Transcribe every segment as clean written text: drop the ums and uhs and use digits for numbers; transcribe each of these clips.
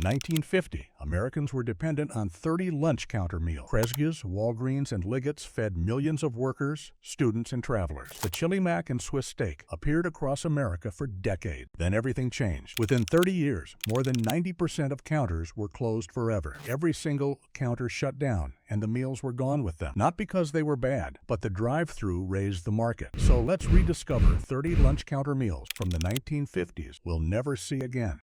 1950, Americans were dependent on 30 lunch counter meals. Kresge's, Walgreens, and Liggett's fed millions of workers, students, and travelers. The Chili Mac and Swiss steak appeared across America for decades. Then everything changed. Within 30 years, more than 90% of counters were closed forever. Every single counter shut down, and the meals were gone with them. Not because they were bad, but the drive-thru raised the market. So let's rediscover 30 lunch counter meals from the 1950s we'll never see again.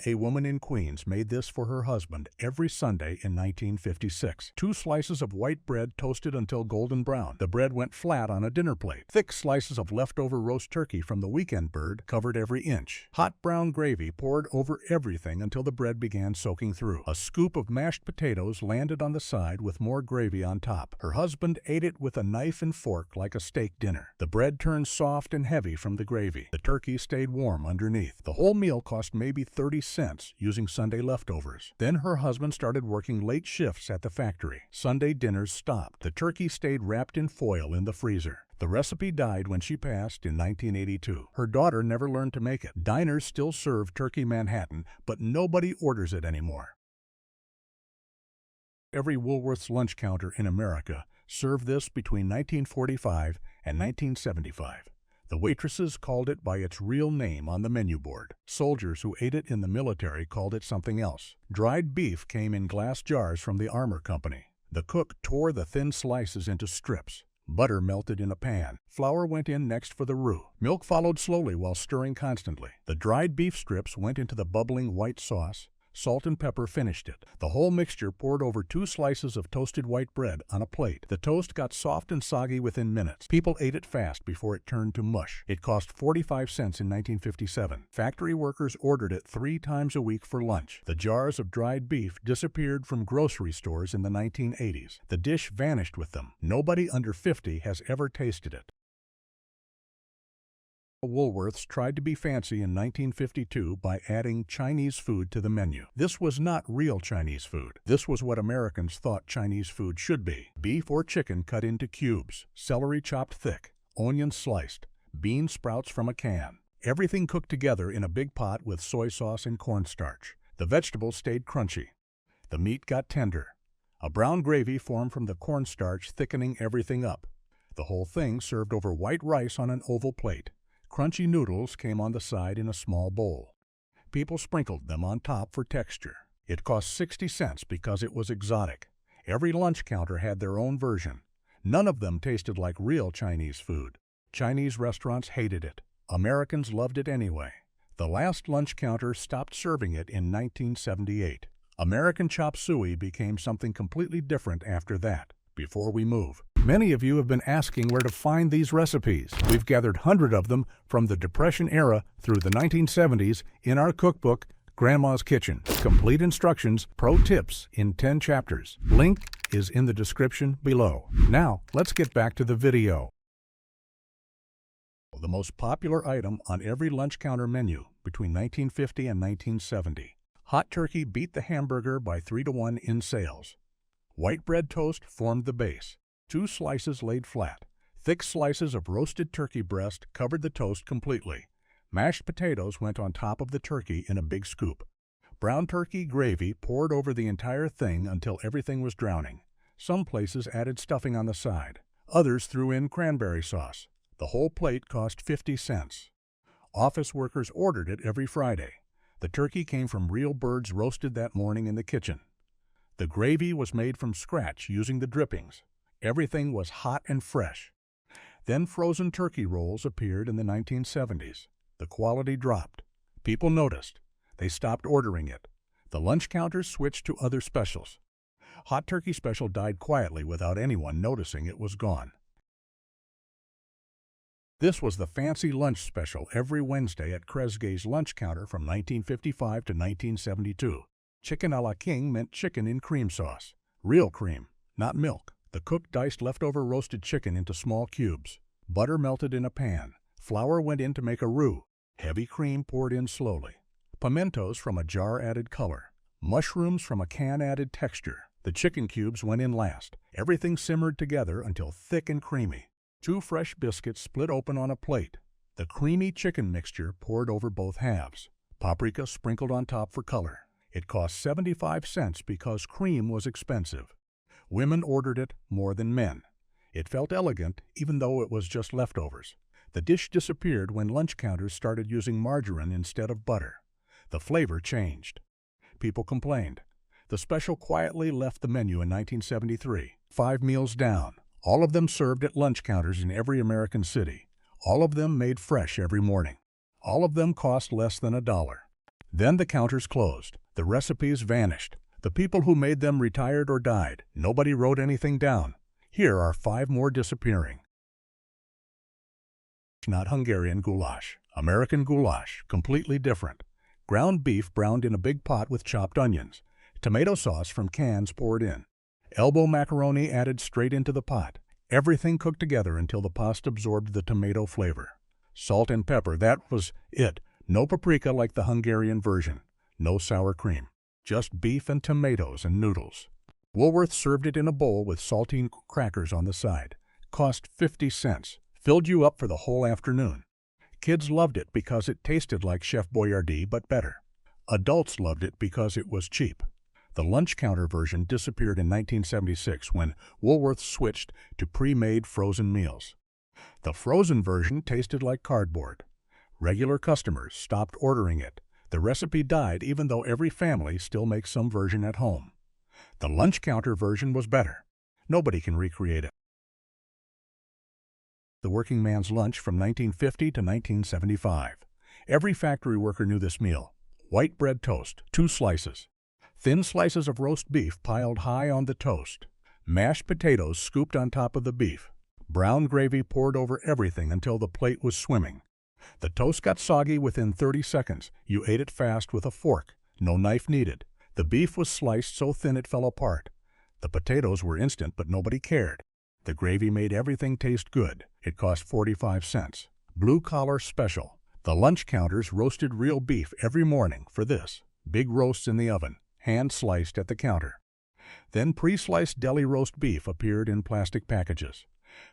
A woman in Queens made this for her husband every Sunday in 1956. 2 slices of white bread toasted until golden brown. The bread went flat on a dinner plate. Thick slices of leftover roast turkey from the weekend bird covered every inch. Hot brown gravy poured over everything until the bread began soaking through. A scoop of mashed potatoes landed on the side with more gravy on top. Her husband ate it with a knife and fork like a steak dinner. The bread turned soft and heavy from the gravy. The turkey stayed warm underneath. The whole meal cost maybe 30 cents using Sunday leftovers. Then her husband started working late shifts at the factory. Sunday dinners stopped. The turkey stayed wrapped in foil in the freezer. The recipe died when she passed in 1982. Her daughter never learned to make it. Diners still serve turkey Manhattan, but nobody orders it anymore. Every Woolworth's lunch counter in America served this between 1945 and 1975. The waitresses called it by its real name on the menu board. Soldiers who ate it in the military called it something else. Dried beef came in glass jars from the armor company. The cook tore the thin slices into strips. Butter melted in a pan. Flour went in next for the roux. Milk followed slowly while stirring constantly. The dried beef strips went into the bubbling white sauce. Salt and pepper finished it. The whole mixture poured over 2 slices of toasted white bread on a plate. The toast got soft and soggy within minutes. People ate it fast before it turned to mush. It cost 45 cents in 1957. Factory workers ordered it 3 times a week for lunch. The jars of dried beef disappeared from grocery stores in the 1980s. The dish vanished with them. Nobody under 50 has ever tasted it. Woolworths tried to be fancy in 1952 by adding Chinese food to the menu. This was not real Chinese food. This was what Americans thought Chinese food should be. Beef or chicken cut into cubes, celery chopped thick, onions sliced, bean sprouts from a can. Everything cooked together in a big pot with soy sauce and cornstarch. The vegetables stayed crunchy. The meat got tender. A brown gravy formed from the cornstarch, thickening everything up. The whole thing served over white rice on an oval plate. Crunchy noodles came on the side in a small bowl. People sprinkled them on top for texture. It cost 60 cents because it was exotic. Every lunch counter had their own version. None of them tasted like real Chinese food. Chinese restaurants hated it. Americans loved it anyway. The last lunch counter stopped serving it in 1978. American chop suey became something completely different after that. Before we move, many of you have been asking where to find these recipes. We've gathered hundreds of them from the Depression era through the 1970s in our cookbook, Grandma's Kitchen. Complete instructions, pro tips in 10 chapters. Link is in the description below. Now, let's get back to the video. The most popular item on every lunch counter menu between 1950 and 1970. Hot turkey beat the hamburger by 3-to-1 in sales. White bread toast formed the base. 2 slices laid flat. Thick slices of roasted turkey breast covered the toast completely. Mashed potatoes went on top of the turkey in a big scoop. Brown turkey gravy poured over the entire thing until everything was drowning. Some places added stuffing on the side. Others threw in cranberry sauce. The whole plate cost 50 cents. Office workers ordered it every Friday. The turkey came from real birds roasted that morning in the kitchen. The gravy was made from scratch using the drippings. Everything was hot and fresh. Then frozen turkey rolls appeared in the 1970s. The quality dropped. People noticed. They stopped ordering it. The lunch counters switched to other specials. Hot turkey special died quietly without anyone noticing it was gone. This was the fancy lunch special every Wednesday at Kresge's lunch counter from 1955 to 1972. Chicken a la king meant chicken in cream sauce. Real cream, not milk. The cook diced leftover roasted chicken into small cubes. Butter melted in a pan. Flour went in to make a roux. Heavy cream poured in slowly. Pimentos from a jar added color. Mushrooms from a can added texture. The chicken cubes went in last. Everything simmered together until thick and creamy. 2 fresh biscuits split open on a plate. The creamy chicken mixture poured over both halves. paprika sprinkled on top for color. It cost 75 cents because cream was expensive. Women ordered it more than men. It felt elegant, even though it was just leftovers. The dish disappeared when lunch counters started using margarine instead of butter. The flavor changed. People complained. The special quietly left the menu in 1973. 5 meals down, all of them served at lunch counters in every American city. All of them made fresh every morning. All of them cost less than $1. Then the counters closed. The recipes vanished. The people who made them retired or died. Nobody wrote anything down. Here are 5 more disappearing. Not Hungarian goulash. American goulash, completely different. Ground beef browned in a big pot with chopped onions. Tomato sauce from cans poured in. Elbow macaroni added straight into the pot. Everything cooked together until the pasta absorbed the tomato flavor. Salt and pepper, that was it. No paprika like the Hungarian version. No sour cream. Just beef and tomatoes and noodles. Woolworth served it in a bowl with saltine crackers on the side. Cost 50 cents. Filled you up for the whole afternoon. Kids loved it because it tasted like Chef Boyardee, but better. Adults loved it because it was cheap. The lunch counter version disappeared in 1976 when Woolworth switched to pre-made frozen meals. The frozen version tasted like cardboard. Regular customers stopped ordering it. The recipe died even though every family still makes some version at home. The lunch counter version was better. Nobody can recreate it. The working man's lunch from 1950 to 1975. Every factory worker knew this meal. White bread toast, 2 slices. Thin slices of roast beef piled high on the toast. Mashed potatoes scooped on top of the beef. Brown gravy poured over everything until the plate was swimming. The toast got soggy within 30 seconds. You ate it fast with a fork. No knife needed. The beef was sliced so thin it fell apart. The potatoes were instant, but nobody cared. The gravy made everything taste good. It cost 45 cents. Blue collar special. The lunch counters roasted real beef every morning for this. Big roasts in the oven, hand-sliced at the counter. Then pre-sliced deli roast beef appeared in plastic packages.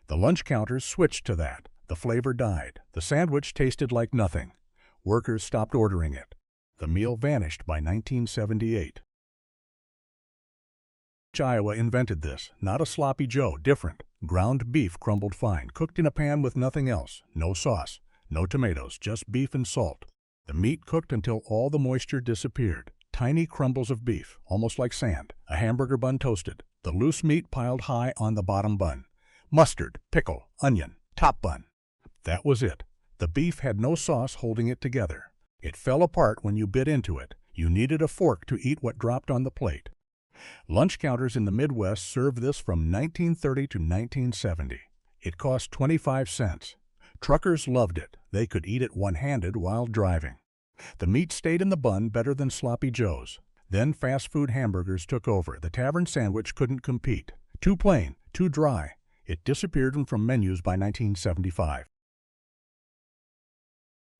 The lunch counters switched to that. The flavor died. The sandwich tasted like nothing. Workers stopped ordering it. The meal vanished by 1978. Iowa invented this. Not a sloppy Joe, different. Ground beef crumbled fine, cooked in a pan with nothing else. No sauce, no tomatoes, just beef and salt. The meat cooked until all the moisture disappeared. Tiny crumbles of beef, almost like sand. A hamburger bun toasted. The loose meat piled high on the bottom bun. Mustard, pickle, onion, top bun. That was it. The beef had no sauce holding it together. It fell apart when you bit into it. You needed a fork to eat what dropped on the plate. Lunch counters in the Midwest served this from 1930 to 1970. It cost 25 cents. Truckers loved it. They could eat it one-handed while driving. The meat stayed in the bun better than sloppy Joes. Then fast food hamburgers took over. The tavern sandwich couldn't compete. Too plain, too dry. It disappeared from menus by 1975.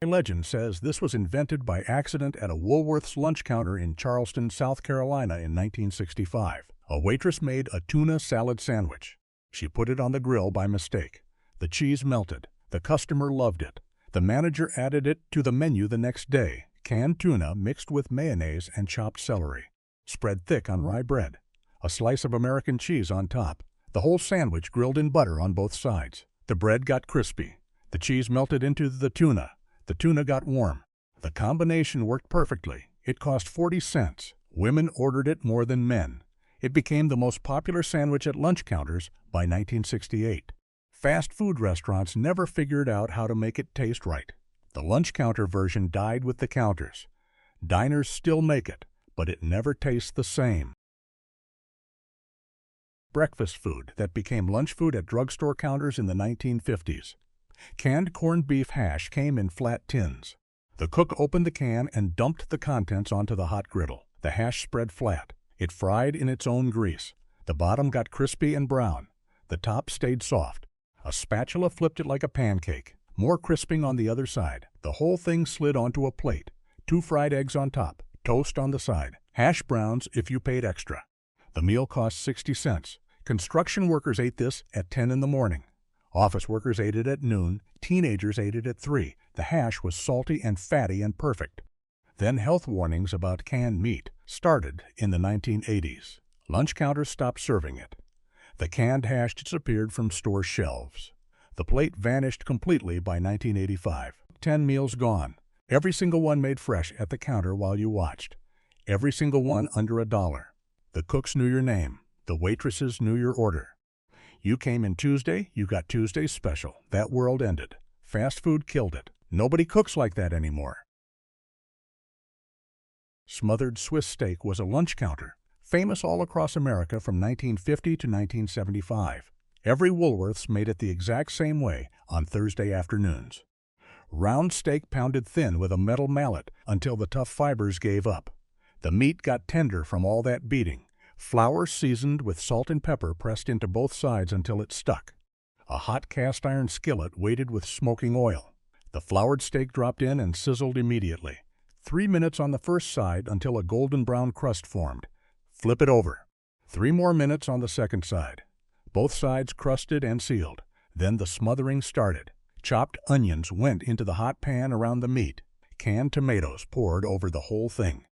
Legend says this was invented by accident at a Woolworth's lunch counter in Charleston, South Carolina in 1965. A waitress made a tuna salad sandwich. She put it on the grill by mistake. The cheese melted. The customer loved it. The manager added it to the menu the next day. Canned tuna mixed with mayonnaise and chopped celery. Spread thick on rye bread. A slice of American cheese on top. The whole sandwich grilled in butter on both sides. The bread got crispy. The cheese melted into the tuna. The tuna got warm. The combination worked perfectly. It cost 40 cents. Women ordered it more than men. It became the most popular sandwich at lunch counters by 1968. Fast food restaurants never figured out how to make it taste right. The lunch counter version died with the counters. Diners still make it, but it never tastes the same. Breakfast food that became lunch food at drugstore counters in the 1950s. Canned corned beef hash came in flat tins. The cook opened the can and dumped the contents onto the hot griddle. The hash spread flat. It fried in its own grease. The bottom got crispy and brown. The top stayed soft. A spatula flipped it like a pancake. More crisping on the other side. The whole thing slid onto a plate. 2 fried eggs on top. Toast on the side. Hash browns if you paid extra. The meal cost 60 cents. Construction workers ate this at 10 in the morning. Office workers ate it at noon. Teenagers ate it at 3. The hash was salty and fatty and perfect. Then health warnings about canned meat started in the 1980s. Lunch counters stopped serving it. The canned hash disappeared from store shelves. The plate vanished completely by 1985. 10 meals gone. Every single one made fresh at the counter while you watched. Every single one under $1. The cooks knew your name. The waitresses knew your order. You came in Tuesday, you got Tuesday's special. That world ended. Fast food killed it. Nobody cooks like that anymore. Smothered Swiss steak was a lunch counter, famous all across America from 1950 to 1975. Every Woolworths made it the exact same way on Thursday afternoons. Round steak pounded thin with a metal mallet until the tough fibers gave up. The meat got tender from all that beating. Flour seasoned with salt and pepper pressed into both sides until it stuck. A hot cast iron skillet weighted with smoking oil. The floured steak dropped in and sizzled immediately. 3 minutes on the first side until a golden brown crust formed. Flip it over. 3 more minutes on the second side. Both sides crusted and sealed. Then the smothering started. Chopped onions went into the hot pan around the meat. Canned tomatoes poured over the whole thing.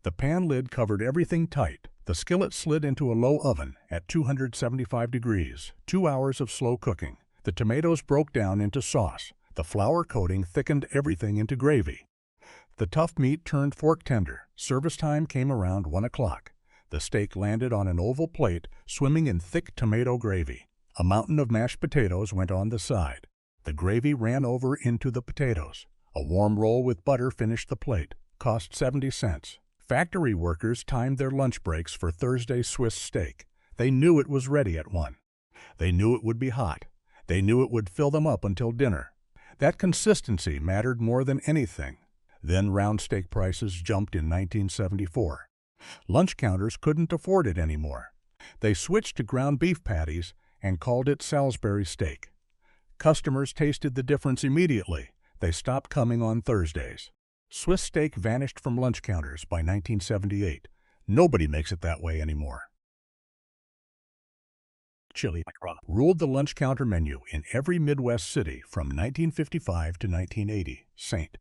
The pan lid covered everything tight. The skillet slid into a low oven at 275 degrees. 2 hours of slow cooking. The tomatoes broke down into sauce. The flour coating thickened everything into gravy. The tough meat turned fork tender. Service time came around 1 o'clock. The steak landed on an oval plate, swimming in thick tomato gravy. A mountain of mashed potatoes went on the side. The gravy ran over into the potatoes. A warm roll with butter finished the plate. Cost 70 cents. Factory workers timed their lunch breaks for Thursday Swiss steak. They knew it was ready at 1. They knew it would be hot. They knew it would fill them up until dinner. That consistency mattered more than anything. Then round steak prices jumped in 1974. Lunch counters couldn't afford it anymore. They switched to ground beef patties and called it Salisbury steak. Customers tasted the difference immediately. They stopped coming on Thursdays. Swiss steak vanished from lunch counters by 1978. Nobody makes it that way anymore. Chili ruled the lunch counter menu in every Midwest city from 1955 to 1980. St.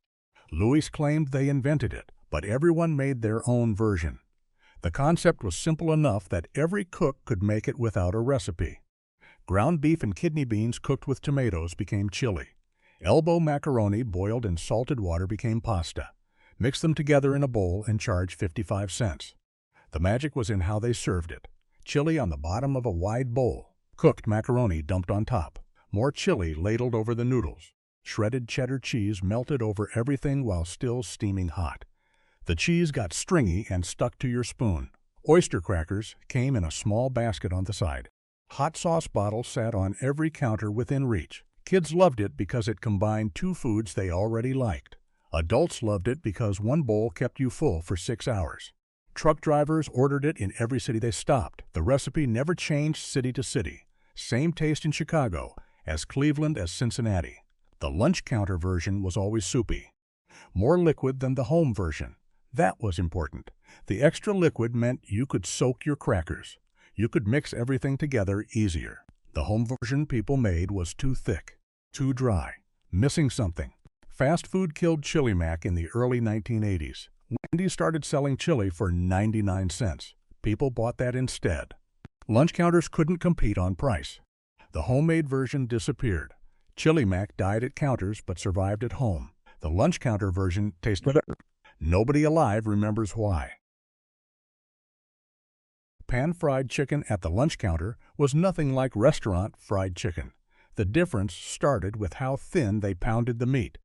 Louis claimed they invented it, but everyone made their own version. The concept was simple enough that every cook could make it without a recipe. Ground beef and kidney beans cooked with tomatoes became chili. Elbow macaroni boiled in salted water became pasta. Mix them together in a bowl and charge 55 cents. The magic was in how they served it. Chili on the bottom of a wide bowl. Cooked macaroni dumped on top. More chili ladled over the noodles. Shredded cheddar cheese melted over everything while still steaming hot. The cheese got stringy and stuck to your spoon. Oyster crackers came in a small basket on the side. Hot sauce bottles sat on every counter within reach. Kids loved it because it combined 2 foods they already liked. Adults loved it because one bowl kept you full for 6 hours. Truck drivers ordered it in every city they stopped. The recipe never changed city to city. Same taste in Chicago, as Cleveland as Cincinnati. The lunch counter version was always soupy. More liquid than the home version. That was important. The extra liquid meant you could soak your crackers. You could mix everything together easier. The home version people made was too thick, too dry, missing something. Fast food killed Chili Mac in the early 1980s. Candies started selling chili for 99 cents. People bought that instead. Lunch counters couldn't compete on price. The homemade version disappeared. Chili Mac died at counters but survived at home. The lunch counter version tasted better. Nobody alive remembers why. Pan-fried chicken at the lunch counter was nothing like restaurant fried chicken. The difference started with how thin they pounded the meat.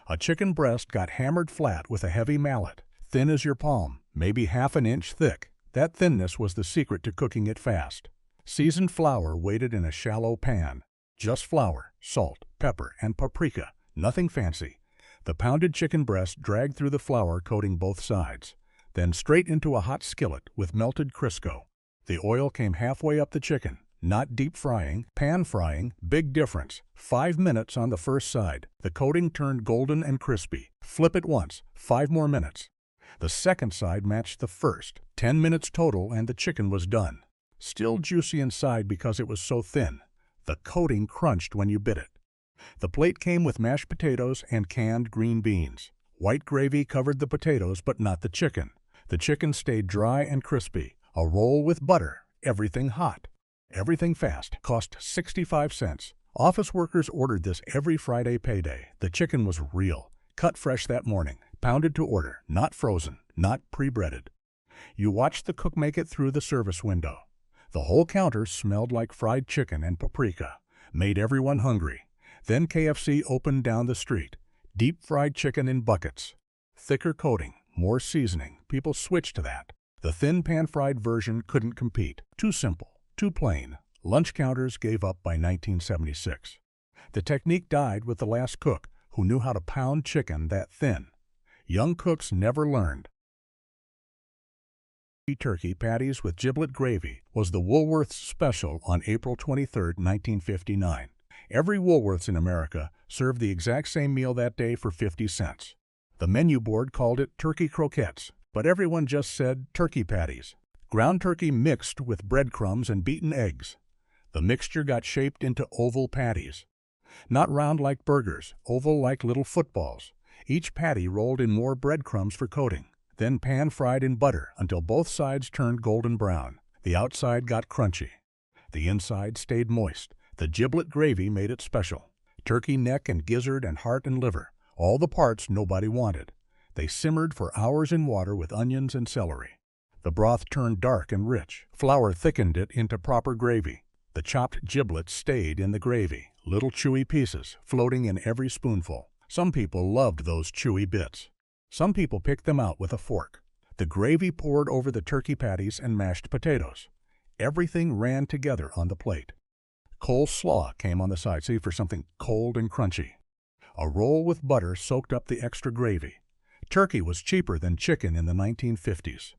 A chicken breast got hammered flat with a heavy mallet, thin as your palm, maybe half an inch thick. That thinness was the secret to cooking it fast. Seasoned flour waited in a shallow pan. Just flour, salt, pepper, and paprika. Nothing fancy. The pounded chicken breast dragged through the flour coating both sides, then straight into a hot skillet with melted Crisco. The oil came halfway up the chicken. Not deep frying, pan frying, big difference. 5 minutes on the first side. The coating turned golden and crispy. Flip it once, 5 more minutes. The second side matched the first. 10 minutes total and the chicken was done. Still juicy inside because it was so thin. The coating crunched when you bit it. The plate came with mashed potatoes and canned green beans. White gravy covered the potatoes but not the chicken. The chicken stayed dry and crispy. A roll with butter. Everything hot. Everything fast. Cost 65 cents. Office workers ordered this every Friday payday. The chicken was real. Cut fresh that morning. Pounded to order. Not frozen. Not pre-breaded. You watched the cook make it through the service window. The whole counter smelled like fried chicken and paprika. Made everyone hungry. Then KFC opened down the street. Deep fried chicken in buckets. Thicker coating. More seasoning. People switched to that. The thin pan-fried version couldn't compete. Too simple. Too plain. Lunch counters gave up by 1976. The technique died with the last cook, who knew how to pound chicken that thin. Young cooks never learned. Turkey patties with giblet gravy was the Woolworths special on April 23, 1959. Every Woolworths in America served the exact same meal that day for 50 cents. The menu board called it turkey croquettes, but everyone just said turkey patties. Ground turkey mixed with breadcrumbs and beaten eggs. The mixture got shaped into oval patties. Not round like burgers, oval like little footballs. Each patty rolled in more breadcrumbs for coating, then pan-fried in butter until both sides turned golden brown. The outside got crunchy. The inside stayed moist. The giblet gravy made it special. Turkey neck and gizzard and heart and liver, all the parts nobody wanted. They simmered for hours in water with onions and celery. The broth turned dark and rich. Flour thickened it into proper gravy. The chopped giblets stayed in the gravy, little chewy pieces floating in every spoonful. Some people loved those chewy bits. Some people picked them out with a fork. The gravy poured over the turkey patties and mashed potatoes. Everything ran together on the plate. Coleslaw came on the side, see, for something cold and crunchy. A roll with butter soaked up the extra gravy. Turkey was cheaper than chicken in the 1950s.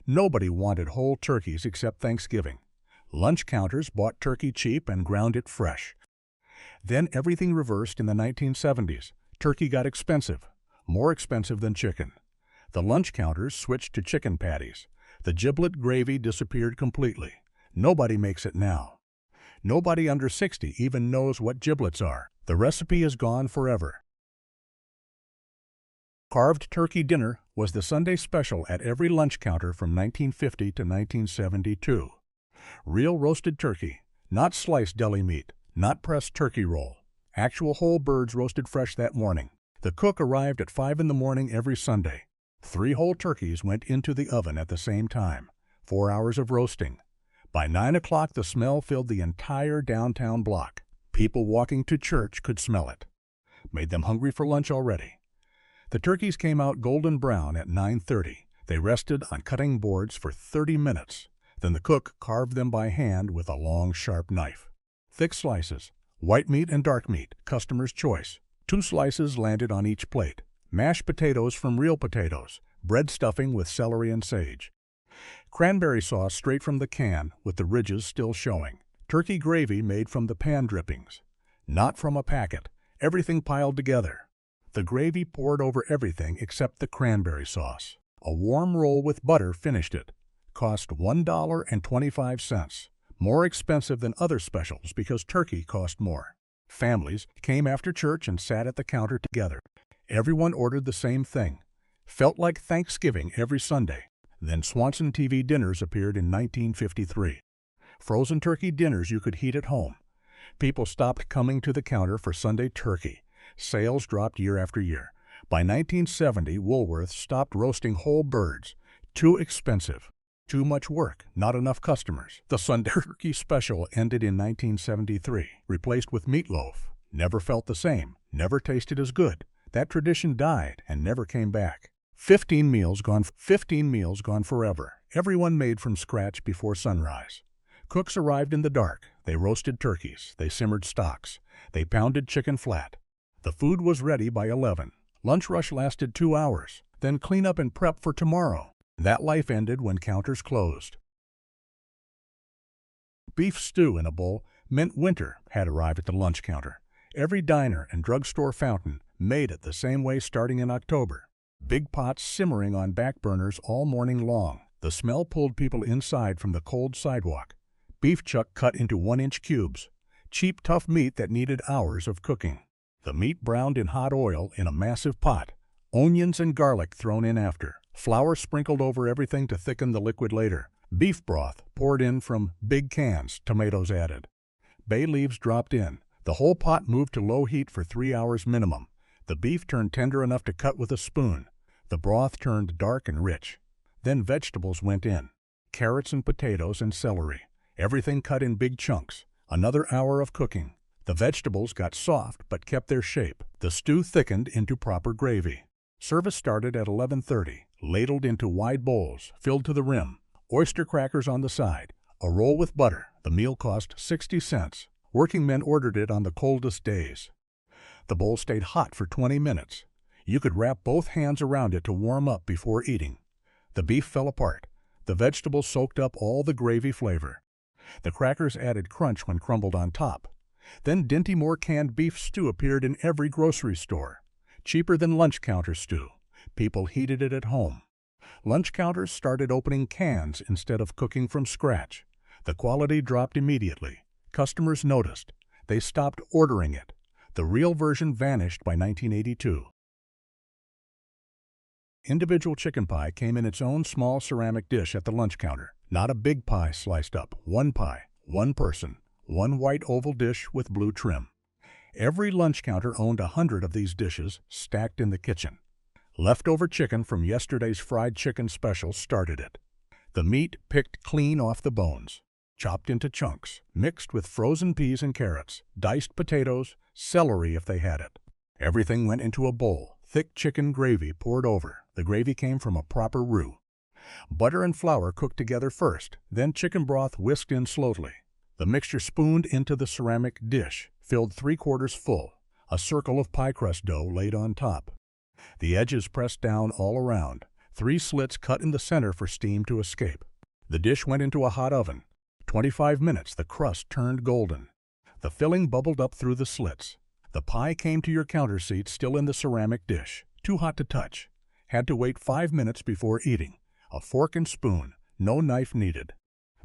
Nobody wanted whole turkeys except Thanksgiving. Lunch counters bought turkey cheap and ground it fresh. Then everything reversed in the 1970s. Turkey got expensive, more expensive than chicken. The lunch counters switched to chicken patties. The giblet gravy disappeared completely. Nobody makes it now. Nobody under 60 even knows what giblets are. The recipe is gone forever. Carved turkey dinner was the Sunday special at every lunch counter from 1950 to 1972. Real roasted turkey, not sliced deli meat, not pressed turkey roll. Actual whole birds roasted fresh that morning. The cook arrived at 5 in the morning every Sunday. 3 whole turkeys went into the oven at the same time. 4 hours of roasting. By 9 o'clock, the smell filled the entire downtown block. People walking to church could smell it. Made them hungry for lunch already. The turkeys came out golden brown at 9:30. They rested on cutting boards for 30 minutes. Then the cook carved them by hand with a long, sharp knife. Thick slices, white meat and dark meat, customer's choice. 2 slices landed on each plate. Mashed potatoes from real potatoes, bread stuffing with celery and sage. Cranberry sauce straight from the can with the ridges still showing. Turkey gravy made from the pan drippings. Not from a packet, everything piled together. The gravy poured over everything except the cranberry sauce. A warm roll with butter finished it. Cost $1.25. More expensive than other specials because turkey cost more. Families came after church and sat at the counter together. Everyone ordered the same thing. Felt like Thanksgiving every Sunday. Then Swanson TV dinners appeared in 1953. Frozen turkey dinners you could heat at home. People stopped coming to the counter for Sunday turkey. Sales dropped year after year. By 1970, Woolworths stopped roasting whole birds. Too expensive. Too much work. Not enough customers. The Sunday turkey special ended in 1973, replaced with meatloaf. Never felt the same. Never tasted as good. That tradition died and never came back. 15 meals gone forever. Everyone made from scratch before sunrise. Cooks arrived in the dark. They roasted turkeys. They simmered stocks. They pounded chicken flat. The food was ready by 11. Lunch rush lasted 2 hours. Then clean up and prep for tomorrow. That life ended when counters closed. Beef stew in a bowl meant winter had arrived at the lunch counter. Every diner and drugstore fountain made it the same way starting in October. Big pots simmering on back burners all morning long. The smell pulled people inside from the cold sidewalk. Beef chuck cut into 1-inch cubes. Cheap, tough meat that needed hours of cooking. The meat browned in hot oil in a massive pot. Onions and garlic thrown in after. Flour sprinkled over everything to thicken the liquid later. Beef broth poured in from big cans, tomatoes added. Bay leaves dropped in. The whole pot moved to low heat for 3 hours minimum. The beef turned tender enough to cut with a spoon. The broth turned dark and rich. Then vegetables went in. Carrots and potatoes and celery. Everything cut in big chunks. Another hour of cooking. The vegetables got soft but kept their shape. The stew thickened into proper gravy. Service started at 11:30. Ladled into wide bowls, filled to the rim. Oyster crackers on the side. A roll with butter. The meal cost 60 cents. Working men ordered it on the coldest days. The bowl stayed hot for 20 minutes. You could wrap both hands around it to warm up before eating. The beef fell apart. The vegetables soaked up all the gravy flavor. The crackers added crunch when crumbled on top. Then Dinty Moore canned beef stew appeared in every grocery store. Cheaper than lunch counter stew. People heated it at home. Lunch counters started opening cans instead of cooking from scratch. The quality dropped immediately. Customers noticed. They stopped ordering it. The real version vanished by 1982. Individual chicken pie came in its own small ceramic dish at the lunch counter. Not a big pie sliced up. One pie, one person, one white oval dish with blue trim. Every lunch counter owned 100 of these dishes stacked in the kitchen. Leftover chicken from yesterday's fried chicken special started it. The meat picked clean off the bones, chopped into chunks, mixed with frozen peas and carrots, diced potatoes, celery if they had it. Everything went into a bowl, thick chicken gravy poured over. The gravy came from a proper roux. Butter and flour cooked together first, then chicken broth whisked in slowly. The mixture spooned into the ceramic dish, filled 3/4 full, a circle of pie crust dough laid on top. The edges pressed down all around, 3 slits cut in the center for steam to escape. The dish went into a hot oven. 25 minutes, the crust turned golden. The filling bubbled up through the slits. The pie came to your counter seat still in the ceramic dish, too hot to touch. Had to wait 5 minutes before eating. A fork and spoon, no knife needed.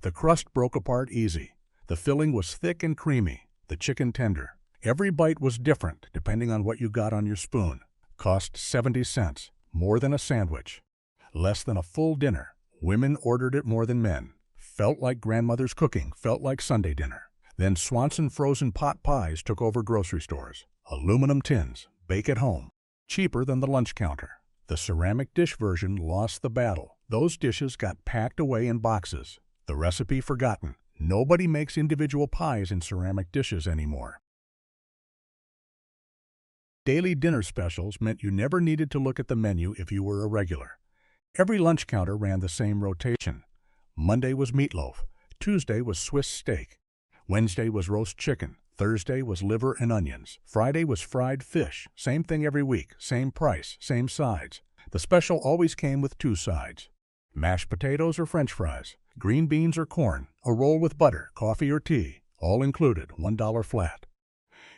The crust broke apart easy. The filling was thick and creamy, the chicken tender. Every bite was different depending on what you got on your spoon. Cost 70 cents, more than a sandwich. Less than a full dinner. Women ordered it more than men. Felt like grandmother's cooking, felt like Sunday dinner. Then Swanson frozen pot pies took over grocery stores. Aluminum tins, bake at home. Cheaper than the lunch counter. The ceramic dish version lost the battle. Those dishes got packed away in boxes. The recipe forgotten. Nobody makes individual pies in ceramic dishes anymore. Daily dinner specials meant you never needed to look at the menu if you were a regular. Every lunch counter ran the same rotation. Monday was meatloaf. Tuesday was Swiss steak. Wednesday was roast chicken. Thursday was liver and onions. Friday was fried fish. Same thing every week. Same price. Same sides. The special always came with 2 sides. Mashed potatoes or French fries. Green beans or corn. A roll with butter, coffee or tea. All included, $1 flat.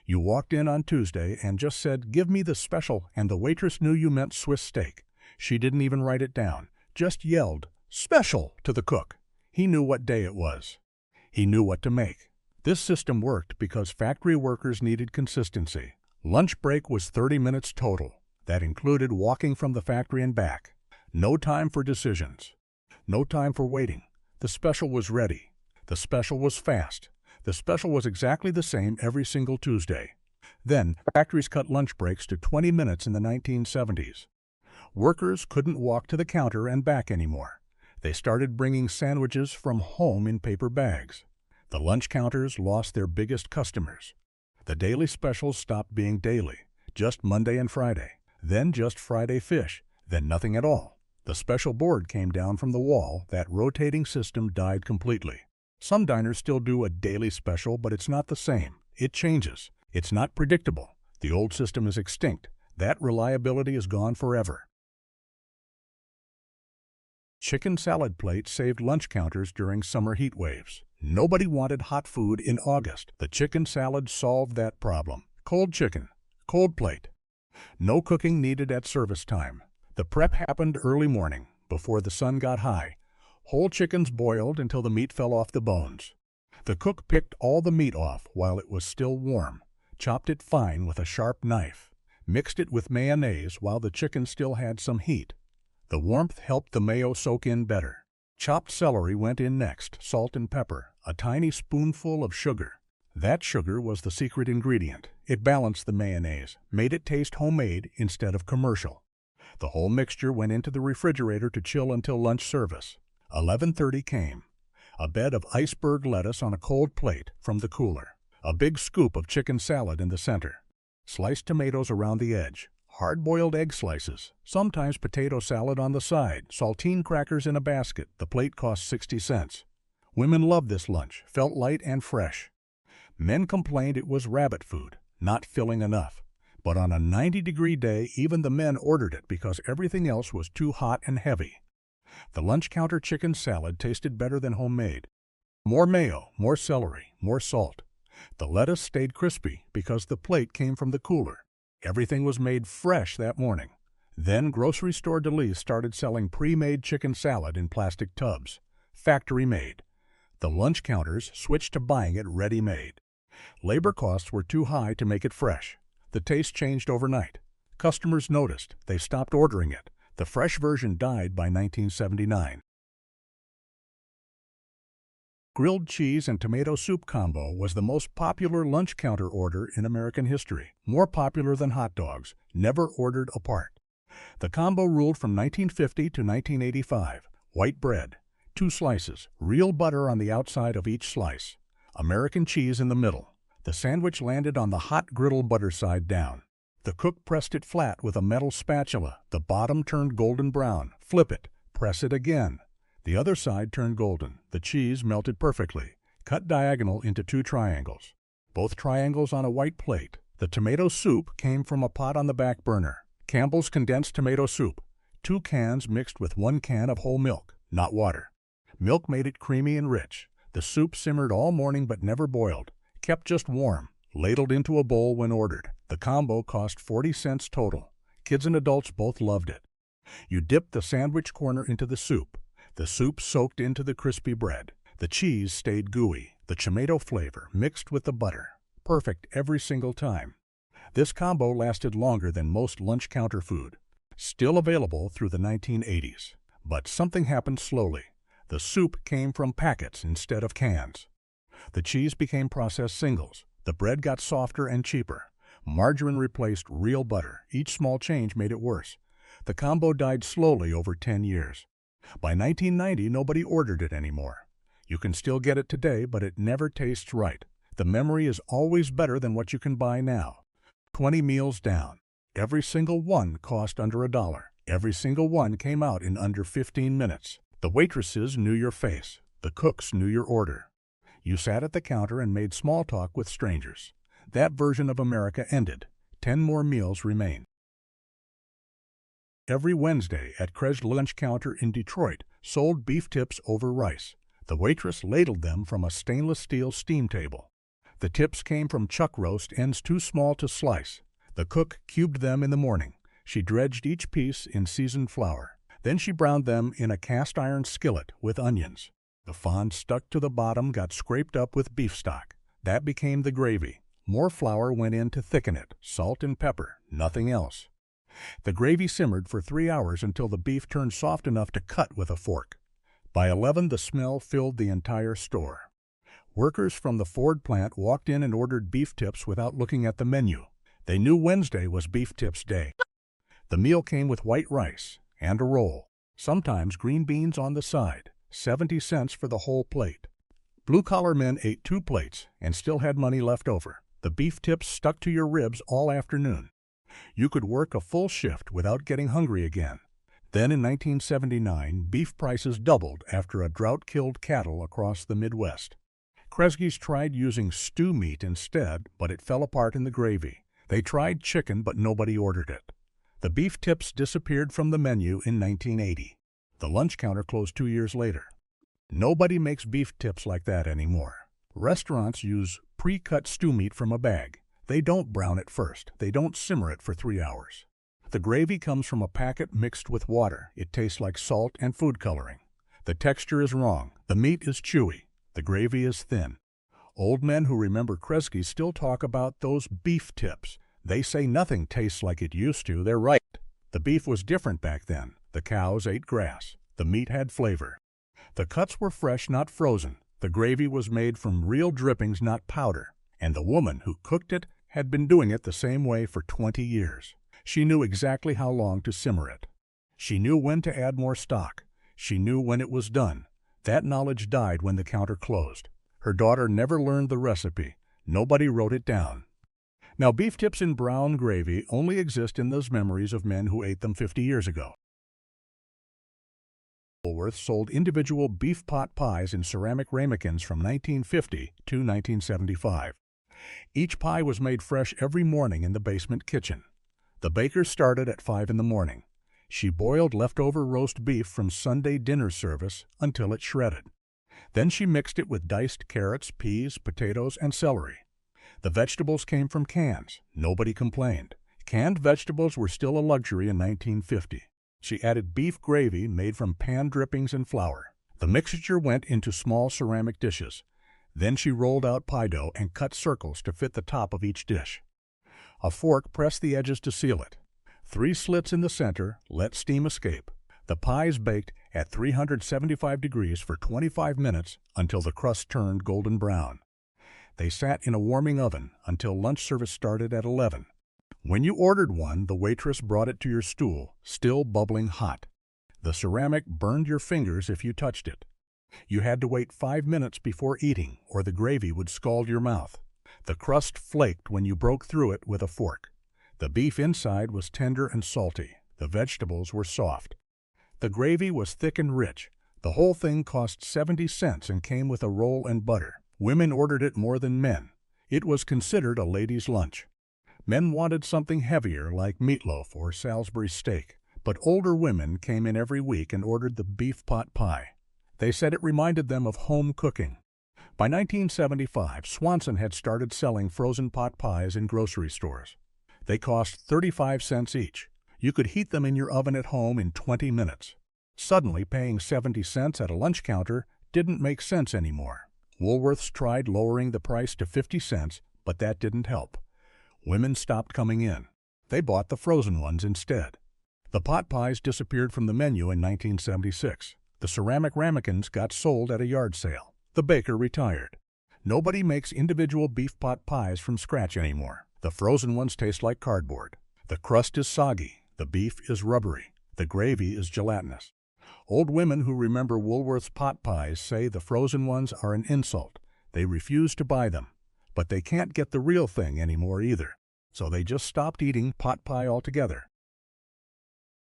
You walked in on Tuesday and just said, "Give me the special," and the waitress knew you meant Swiss steak. She didn't even write it down. Just yelled, "Special!" to the cook. He knew what day it was. He knew what to make. This system worked because factory workers needed consistency. Lunch break was 30 minutes total. That included walking from the factory and back. No time for decisions. No time for waiting. The special was ready. The special was fast. The special was exactly the same every single Tuesday. Then, factories cut lunch breaks to 20 minutes in the 1970s. Workers couldn't walk to the counter and back anymore. They started bringing sandwiches from home in paper bags. The lunch counters lost their biggest customers. The daily specials stopped being daily, just Monday and Friday, then just Friday fish, then nothing at all. The special board came down from the wall. That rotating system died completely. Some diners still do a daily special, but it's not the same. It changes. It's not predictable. The old system is extinct. That reliability is gone forever. Chicken salad plates saved lunch counters during summer heat waves. Nobody wanted hot food in August. The chicken salad solved that problem. Cold chicken, cold plate. No cooking needed at service time. The prep happened early morning, before the sun got high. Whole chickens boiled until the meat fell off the bones. The cook picked all the meat off while it was still warm, chopped it fine with a sharp knife, Mixed it with mayonnaise while the chicken still had some heat. The warmth helped the mayo soak in better. Chopped celery went in next, salt and pepper, a tiny spoonful of sugar. That sugar was the secret ingredient. It balanced the mayonnaise, made it taste homemade instead of commercial. The whole mixture went into the refrigerator to chill until lunch service. 11:30 came. A bed of iceberg lettuce on a cold plate from the cooler. A big scoop of chicken salad in the center. Sliced tomatoes around the edge. Hard-boiled egg slices. Sometimes potato salad on the side. Saltine crackers in a basket. The plate cost 60 cents. Women loved this lunch. Felt light and fresh. Men complained it was rabbit food, not filling enough. But on a 90-degree day, even the men ordered it because everything else was too hot and heavy. The lunch counter chicken salad tasted better than homemade. More mayo, more celery, more salt. The lettuce stayed crispy because the plate came from the cooler. Everything was made fresh that morning. Then grocery store Delice started selling pre-made chicken salad in plastic tubs. Factory made. The lunch counters switched to buying it ready-made. Labor costs were too high to make it fresh. The taste changed overnight. Customers noticed. They stopped ordering it. The fresh version died by 1979. Grilled cheese and tomato soup combo was the most popular lunch counter order in American history. More popular than hot dogs, never ordered apart. The combo ruled from 1950 to 1985. White bread, 2 slices, real butter on the outside of each slice. American cheese in the middle. The sandwich landed on the hot griddle butter side down. The cook pressed it flat with a metal spatula. The bottom turned golden brown. Flip it. Press it again. The other side turned golden. The cheese melted perfectly. Cut diagonal into 2 triangles. Both triangles on a white plate. The tomato soup came from a pot on the back burner. Campbell's condensed tomato soup. 2 cans mixed with 1 can of whole milk, not water. Milk made it creamy and rich. The soup simmered all morning but never boiled. Kept just warm. Ladled into a bowl when ordered. The combo cost 40 cents total. Kids and adults both loved it. You dipped the sandwich corner into the soup. The soup soaked into the crispy bread. The cheese stayed gooey. The tomato flavor mixed with the butter. Perfect every single time. This combo lasted longer than most lunch counter food. Still available through the 1980s. But something happened slowly. The soup came from packets instead of cans. The cheese became processed singles. The bread got softer and cheaper. Margarine replaced real butter. Each small change made it worse. The combo died slowly over 10 years. By 1990, nobody ordered it anymore. You can still get it today, but it never tastes right. The memory is always better than what you can buy now. 20 meals down. Every single one cost under $1. Every single one came out in under 15 minutes. The waitresses knew your face. The cooks knew your order. You sat at the counter and made small talk with strangers. That version of America ended. 10 more meals remain. Every Wednesday at Craig's lunch counter in Detroit sold beef tips over rice. The waitress ladled them from a stainless steel steam table. The tips came from chuck roast ends too small to slice. The cook cubed them in the morning. She dredged each piece in seasoned flour. Then she browned them in a cast-iron skillet with onions. The fond stuck to the bottom got scraped up with beef stock. That became the gravy. More flour went in to thicken it, salt and pepper, nothing else. The gravy simmered for 3 hours until the beef turned soft enough to cut with a fork. By 11, the smell filled the entire store. Workers from the Ford plant walked in and ordered beef tips without looking at the menu. They knew Wednesday was beef tips day. The meal came with white rice and a roll, sometimes green beans on the side, 70 cents for the whole plate. Blue-collar men ate 2 plates and still had money left over. The beef tips stuck to your ribs all afternoon. You could work a full shift without getting hungry again. Then in 1979, beef prices doubled after a drought killed cattle across the Midwest. Kresge's tried using stew meat instead, but it fell apart in the gravy. They tried chicken, but nobody ordered it. The beef tips disappeared from the menu in 1980. The lunch counter closed 2 years later. Nobody makes beef tips like that anymore. Restaurants use pre-cut stew meat from a bag. They don't brown it first. They don't simmer it for 3 hours. The gravy comes from a packet mixed with water. It tastes like salt and food coloring. The texture is wrong. The meat is chewy. The gravy is thin. Old men who remember Kresge still talk about those beef tips. They say nothing tastes like it used to. They're right. The beef was different back then. The cows ate grass. The meat had flavor. The cuts were fresh, not frozen. The gravy was made from real drippings, not powder. And the woman who cooked it had been doing it the same way for 20 years. She knew exactly how long to simmer it. She knew when to add more stock. She knew when it was done. That knowledge died when the counter closed. Her daughter never learned the recipe. Nobody wrote it down. Now, beef tips in brown gravy only exist in those memories of men who ate them 50 years ago. Woolworths sold individual beef pot pies in ceramic ramekins from 1950 to 1975. Each pie was made fresh every morning in the basement kitchen. The baker started at 5 in the morning. She boiled leftover roast beef from Sunday dinner service until it shredded. Then she mixed it with diced carrots, peas, potatoes, and celery. The vegetables came from cans. Nobody complained. Canned vegetables were still a luxury in 1950. She added beef gravy made from pan drippings and flour. The mixture went into small ceramic dishes. Then she rolled out pie dough and cut circles to fit the top of each dish. A fork pressed the edges to seal it. 3 slits in the center let steam escape. The pies baked at 375 degrees for 25 minutes until the crust turned golden brown. They sat in a warming oven until lunch service started at 11. When you ordered one, the waitress brought it to your stool, still bubbling hot. The ceramic burned your fingers if you touched it. You had to wait 5 minutes before eating, or the gravy would scald your mouth. The crust flaked when you broke through it with a fork. The beef inside was tender and salty. The vegetables were soft. The gravy was thick and rich. The whole thing cost 70 cents and came with a roll and butter. Women ordered it more than men. It was considered a ladies' lunch. Men wanted something heavier like meatloaf or Salisbury steak, but older women came in every week and ordered the beef pot pie. They said it reminded them of home cooking. By 1975, Swanson had started selling frozen pot pies in grocery stores. They cost 35 cents each. You could heat them in your oven at home in 20 minutes. Suddenly, paying 70 cents at a lunch counter didn't make sense anymore. Woolworths tried lowering the price to 50 cents, but that didn't help. Women stopped coming in. They bought the frozen ones instead. The pot pies disappeared from the menu in 1976. The ceramic ramekins got sold at a yard sale. The baker retired. Nobody makes individual beef pot pies from scratch anymore. The frozen ones taste like cardboard. The crust is soggy. The beef is rubbery. The gravy is gelatinous. Old women who remember Woolworth's pot pies say the frozen ones are an insult. They refuse to buy them. But they can't get the real thing anymore either. So they just stopped eating pot pie altogether.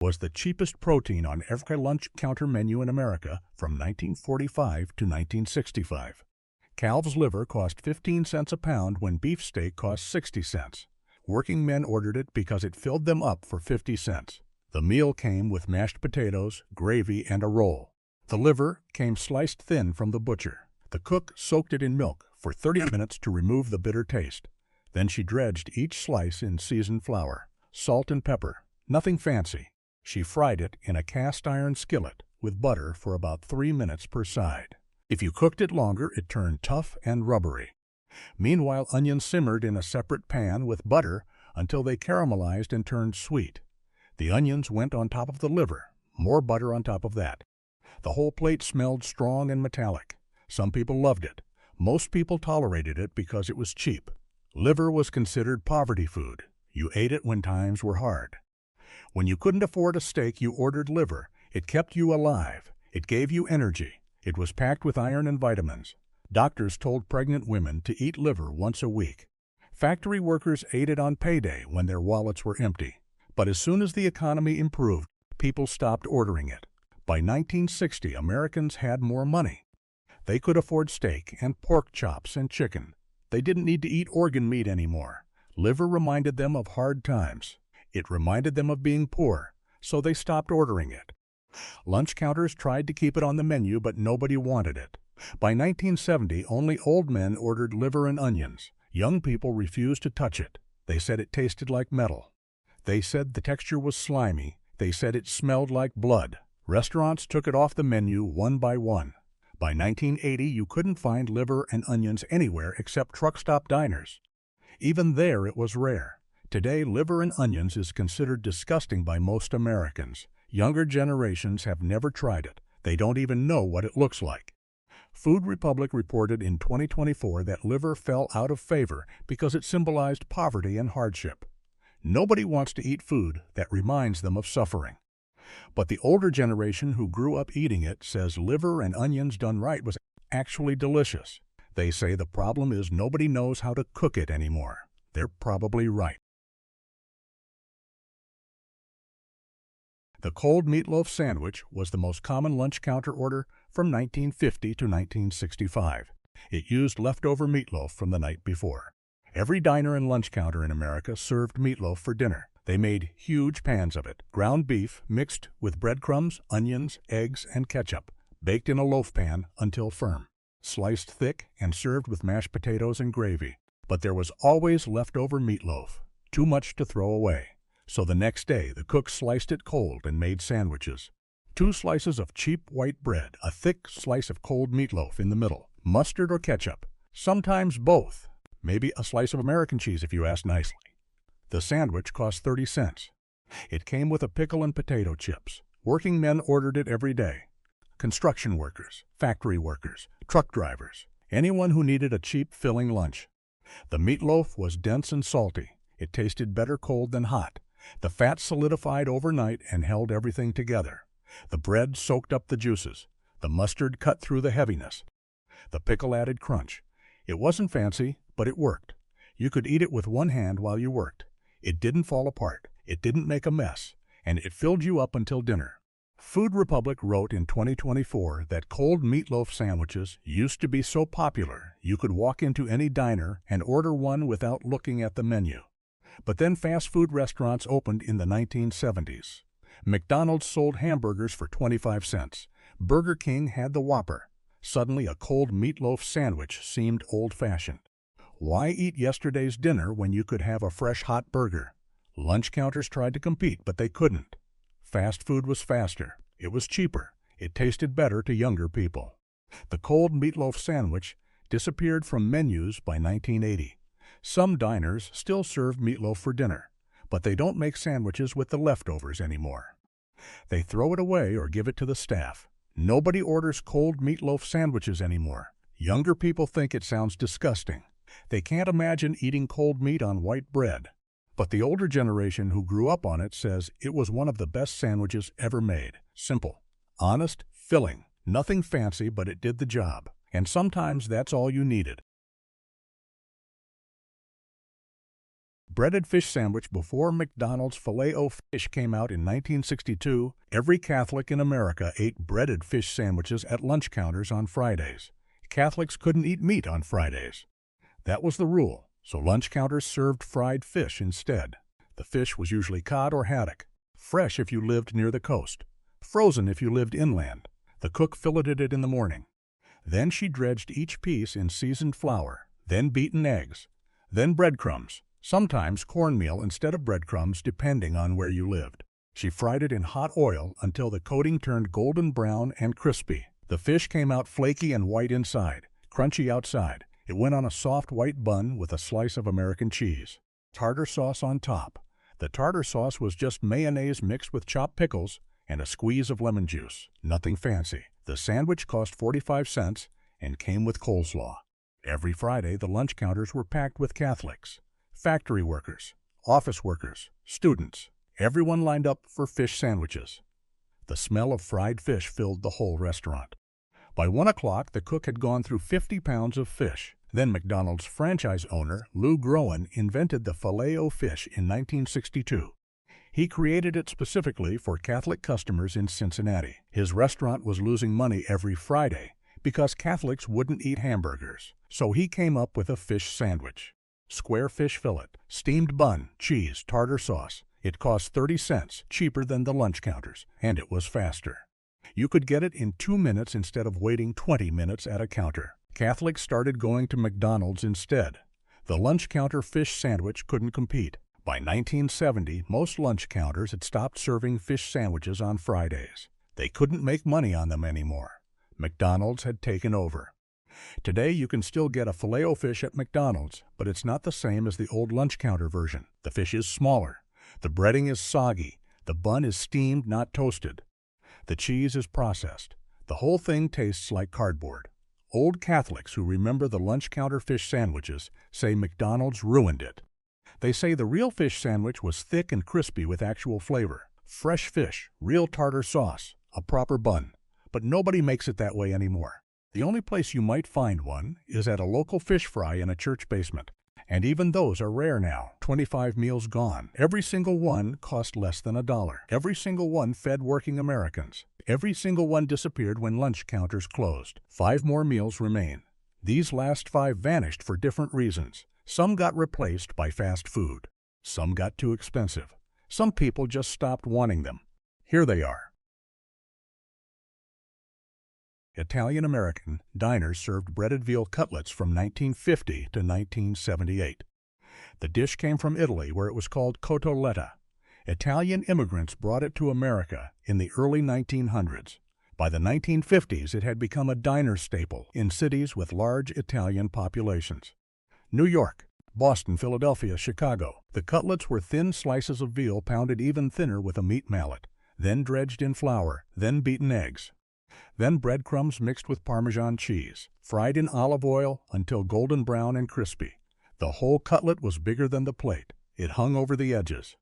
Was the cheapest protein on every lunch counter menu in America from 1945 to 1965. Calf's liver cost 15 cents a pound when beef steak cost 60 cents. Working men ordered it because it filled them up for 50 cents. The meal came with mashed potatoes, gravy, and a roll. The liver came sliced thin from the butcher. The cook soaked it in milk for 30 minutes to remove the bitter taste. Then she dredged each slice in seasoned flour, salt and pepper, nothing fancy. She fried it in a cast-iron skillet with butter for about 3 minutes per side. If you cooked it longer, it turned tough and rubbery. Meanwhile, onions simmered in a separate pan with butter until they caramelized and turned sweet. The onions went on top of the liver, more butter on top of that. The whole plate smelled strong and metallic. Some people loved it. Most people tolerated it because it was cheap. Liver was considered poverty food. You ate it when times were hard. When you couldn't afford a steak, you ordered liver. It kept you alive. It gave you energy. It was packed with iron and vitamins. Doctors told pregnant women to eat liver once a week. Factory workers ate it on payday when their wallets were empty. But as soon as the economy improved, people stopped ordering it. By 1960, Americans had more money. They could afford steak and pork chops and chicken. They didn't need to eat organ meat anymore. Liver reminded them of hard times. It reminded them of being poor, so they stopped ordering it. Lunch counters tried to keep it on the menu, but nobody wanted it. By 1970, only old men ordered liver and onions. Young people refused to touch it. They said it tasted like metal. They said the texture was slimy. They said it smelled like blood. Restaurants took it off the menu one by one. By 1980, you couldn't find liver and onions anywhere except truck stop diners. Even there, it was rare. Today, liver and onions is considered disgusting by most Americans. Younger generations have never tried it. They don't even know what it looks like. Food Republic reported in 2024 that liver fell out of favor because it symbolized poverty and hardship. Nobody wants to eat food that reminds them of suffering. But the older generation who grew up eating it says liver and onions done right was actually delicious. They say the problem is nobody knows how to cook it anymore. They're probably right. The cold meatloaf sandwich was the most common lunch counter order from 1950 to 1965. It used leftover meatloaf from the night before. Every diner and lunch counter in America served meatloaf for dinner. They made huge pans of it, ground beef mixed with breadcrumbs, onions, eggs, and ketchup, baked in a loaf pan until firm, sliced thick and served with mashed potatoes and gravy. But there was always leftover meatloaf, too much to throw away. So the next day, the cook sliced it cold and made sandwiches. 2 slices of cheap white bread, a thick slice of cold meatloaf in the middle, mustard or ketchup, sometimes both, maybe a slice of American cheese if you ask nicely. The sandwich cost 30 cents. It came with a pickle and potato chips. Working men ordered it every day. Construction workers, factory workers, truck drivers, anyone who needed a cheap, filling lunch. The meatloaf was dense and salty. It tasted better cold than hot. The fat solidified overnight and held everything together. The bread soaked up the juices. The mustard cut through the heaviness. The pickle added crunch. It wasn't fancy, but it worked. You could eat it with one hand while you worked. It didn't fall apart. It didn't make a mess. And it filled you up until dinner. Food Republic wrote in 2024 that cold meatloaf sandwiches used to be so popular you could walk into any diner and order one without looking at the menu. But then fast food restaurants opened in the 1970s. McDonald's sold hamburgers for 25 cents. Burger King had the Whopper. Suddenly, a cold meatloaf sandwich seemed old-fashioned. Why eat yesterday's dinner when you could have a fresh hot burger? Lunch counters tried to compete, but they couldn't. Fast food was faster. It was cheaper. It tasted better to younger people. The cold meatloaf sandwich disappeared from menus by 1980. Some diners still serve meatloaf for dinner, but they don't make sandwiches with the leftovers anymore. They throw it away or give it to the staff. Nobody orders cold meatloaf sandwiches anymore. Younger people think it sounds disgusting. They can't imagine eating cold meat on white bread. But the older generation who grew up on it says it was one of the best sandwiches ever made. Simple, honest, filling. Nothing fancy, but it did the job. And sometimes that's all you needed. Breaded fish sandwich. Before McDonald's Filet-O-Fish came out in 1962, every Catholic in America ate breaded fish sandwiches at lunch counters on Fridays. Catholics couldn't eat meat on Fridays. That was the rule, so lunch counters served fried fish instead. The fish was usually cod or haddock, fresh if you lived near the coast, frozen if you lived inland. The cook filleted it in the morning. Then she dredged each piece in seasoned flour, then beaten eggs, then breadcrumbs. Sometimes cornmeal instead of breadcrumbs depending on where you lived. She fried it in hot oil until the coating turned golden brown and crispy. The fish came out flaky and white inside, crunchy outside. It went on a soft white bun with a slice of American cheese. Tartar sauce on top. The tartar sauce was just mayonnaise mixed with chopped pickles and a squeeze of lemon juice. Nothing fancy. The sandwich cost 45 cents and came with coleslaw. Every Friday, the lunch counters were packed with Catholics. Factory workers, office workers, students, everyone lined up for fish sandwiches. The smell of fried fish filled the whole restaurant. By 1 o'clock, the cook had gone through 50 pounds of fish. Then McDonald's franchise owner, Lou Groen, invented the Filet-O-Fish in 1962. He created it specifically for Catholic customers in Cincinnati. His restaurant was losing money every Friday because Catholics wouldn't eat hamburgers. So he came up with a fish sandwich. Square fish fillet, steamed bun, cheese, tartar sauce. It cost 30 cents, cheaper than the lunch counters, and it was faster. You could get it in 2 minutes instead of waiting 20 minutes at a counter. Catholics started going to McDonald's instead. The lunch counter fish sandwich couldn't compete. By 1970, most lunch counters had stopped serving fish sandwiches on Fridays. They couldn't make money on them anymore. McDonald's had taken over. Today you can still get a filet-o-fish at McDonald's, but it's not the same as the old lunch counter version. The fish is smaller. The breading is soggy. The bun is steamed, not toasted. The cheese is processed. The whole thing tastes like cardboard. Old Catholics who remember the lunch counter fish sandwiches say McDonald's ruined it. They say the real fish sandwich was thick and crispy with actual flavor. Fresh fish, real tartar sauce, a proper bun. But nobody makes it that way anymore. The only place you might find one is at a local fish fry in a church basement. And even those are rare now. 25 meals gone. Every single one cost less than $1. Every single one fed working Americans. Every single one disappeared when lunch counters closed. 5 more meals remain. These last 5 vanished for different reasons. Some got replaced by fast food. Some got too expensive. Some people just stopped wanting them. Here they are. Italian-American diners served breaded veal cutlets from 1950 to 1978. The dish came from Italy, where it was called cotoletta. Italian immigrants brought it to America in the early 1900s. By the 1950s, it had become a diner staple in cities with large Italian populations. New York, Boston, Philadelphia, Chicago. The cutlets were thin slices of veal pounded even thinner with a meat mallet, then dredged in flour, then beaten eggs. Then breadcrumbs mixed with Parmesan cheese, fried in olive oil until golden brown and crispy. The whole cutlet was bigger than the plate. It hung over the edges.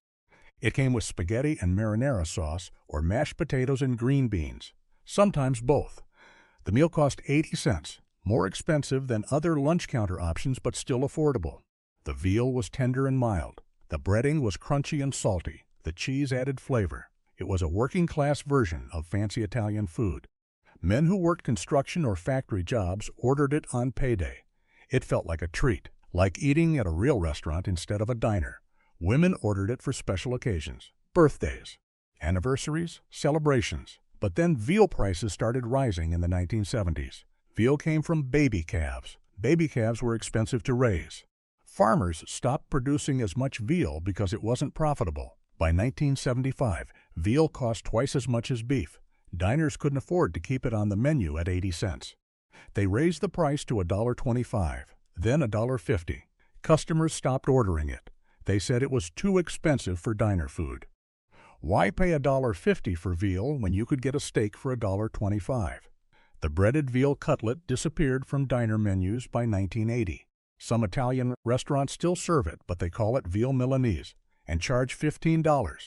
It came with spaghetti and marinara sauce or mashed potatoes and green beans, sometimes both. The meal cost 80 cents, more expensive than other lunch counter options but still affordable. The veal was tender and mild. The breading was crunchy and salty. The cheese added flavor. It was a working-class version of fancy Italian food. Men who worked construction or factory jobs ordered it on payday. It felt like a treat, like eating at a real restaurant instead of a diner. Women ordered it for special occasions, birthdays, anniversaries, celebrations. But then veal prices started rising in the 1970s. Veal came from baby calves. Baby calves were expensive to raise. Farmers stopped producing as much veal because it wasn't profitable. By 1975, veal cost twice as much as beef. Diners couldn't afford to keep it on the menu at 80 cents. They raised the price to $1.25, then $1.50. Customers stopped ordering it. They said it was too expensive for diner food. Why pay $1.50 for veal when you could get a steak for $1.25? The breaded veal cutlet disappeared from diner menus by 1980. Some Italian restaurants still serve it, but they call it veal Milanese and charge $15.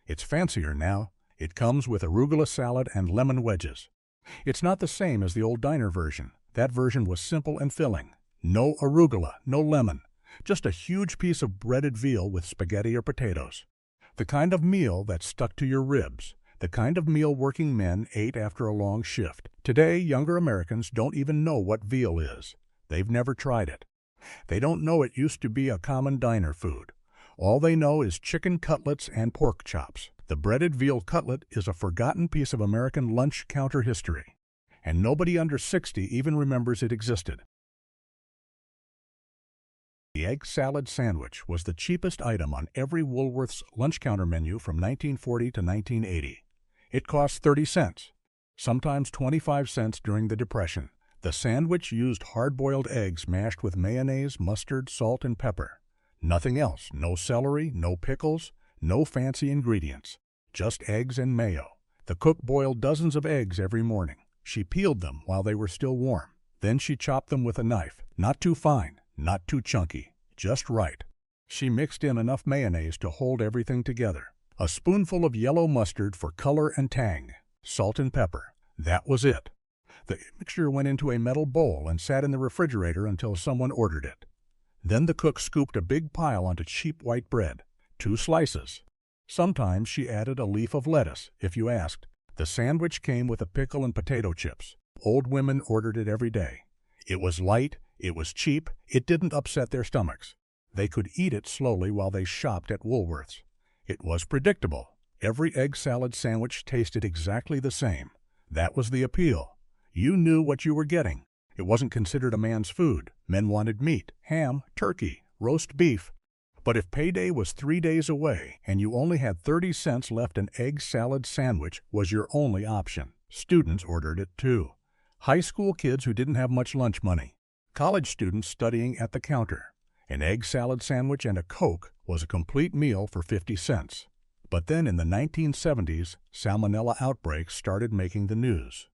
It's fancier now. It comes with arugula salad and lemon wedges. It's not the same as the old diner version. That version was simple and filling. No arugula, no lemon. Just a huge piece of breaded veal with spaghetti or potatoes. The kind of meal that stuck to your ribs. The kind of meal working men ate after a long shift. Today, younger Americans don't even know what veal is. They've never tried it. They don't know it used to be a common diner food. All they know is chicken cutlets and pork chops. The breaded veal cutlet is a forgotten piece of American lunch counter history, and nobody under 60 even remembers it existed. The egg salad sandwich was the cheapest item on every Woolworth's lunch counter menu from 1940 to 1980. It cost 30 cents, sometimes 25 cents during the Depression. The sandwich used hard-boiled eggs mashed with mayonnaise, mustard, salt, and pepper. Nothing else. No celery, no pickles, no fancy ingredients. Just eggs and mayo. The cook boiled dozens of eggs every morning. She peeled them while they were still warm. Then she chopped them with a knife. Not too fine, not too chunky, just right. She mixed in enough mayonnaise to hold everything together. A spoonful of yellow mustard for color and tang. Salt and pepper. That was it. The mixture went into a metal bowl and sat in the refrigerator until someone ordered it. Then the cook scooped a big pile onto cheap white bread. 2 slices. Sometimes she added a leaf of lettuce, if you asked. The sandwich came with a pickle and potato chips. Old women ordered it every day. It was light, it was cheap, it didn't upset their stomachs. They could eat it slowly while they shopped at Woolworth's. It was predictable. Every egg salad sandwich tasted exactly the same. That was the appeal. You knew what you were getting. It wasn't considered a man's food. Men wanted meat, ham, turkey, roast beef. But if payday was 3 days away and you only had 30 cents left, an egg salad sandwich was your only option. Students ordered it too. high school kids who didn't have much lunch money, college students studying at the counter. An egg salad sandwich and a Coke was a complete meal for 50 cents. But then in the 1970s, salmonella outbreaks started making the news.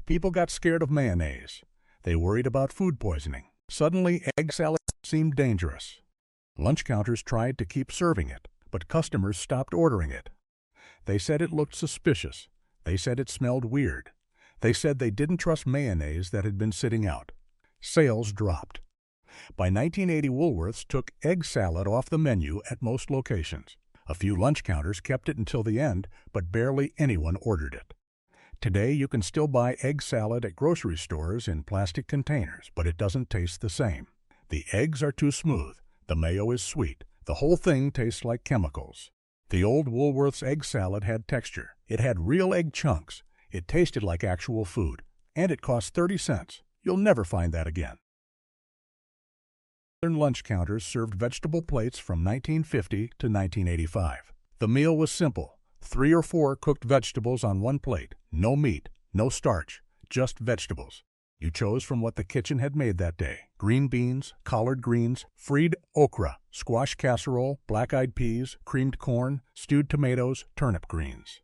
People got scared of mayonnaise. They worried about food poisoning. Suddenly, egg salad seemed dangerous. Lunch counters tried to keep serving it, but customers stopped ordering it. They said it looked suspicious. They said it smelled weird. They said they didn't trust mayonnaise that had been sitting out. Sales dropped. By 1980, Woolworths took egg salad off the menu at most locations. A few lunch counters kept it until the end, but barely anyone ordered it. Today, you can still buy egg salad at grocery stores in plastic containers, but it doesn't taste the same. The eggs are too smooth. The mayo is sweet. The whole thing tastes like chemicals. The old Woolworths egg salad had texture. It had real egg chunks. It tasted like actual food. And it cost 30 cents. You'll never find that again. Southern lunch counters served vegetable plates from 1950 to 1985. The meal was simple. 3 or 4 cooked vegetables on one plate. No meat, no starch, just vegetables. You chose from what the kitchen had made that day. Green beans, collard greens, fried okra, squash casserole, black-eyed peas, creamed corn, stewed tomatoes, turnip greens.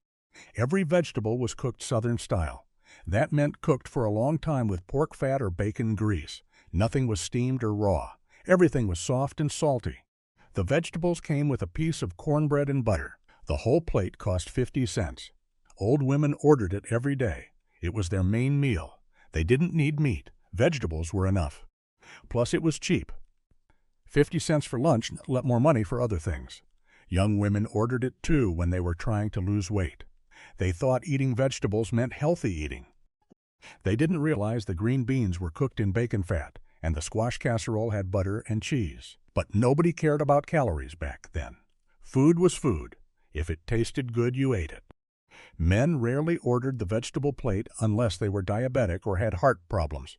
Every vegetable was cooked Southern style. That meant cooked for a long time with pork fat or bacon grease. Nothing was steamed or raw. Everything was soft and salty. The vegetables came with a piece of cornbread and butter. The whole plate cost 50 cents. Old women ordered it every day. It was their main meal. They didn't need meat. Vegetables were enough. Plus, it was cheap. 50 cents for lunch left more money for other things. Young women ordered it too when they were trying to lose weight. They thought eating vegetables meant healthy eating. They didn't realize the green beans were cooked in bacon fat, and the squash casserole had butter and cheese. But nobody cared about calories back then. Food was food. If it tasted good, you ate it. Men rarely ordered the vegetable plate unless they were diabetic or had heart problems.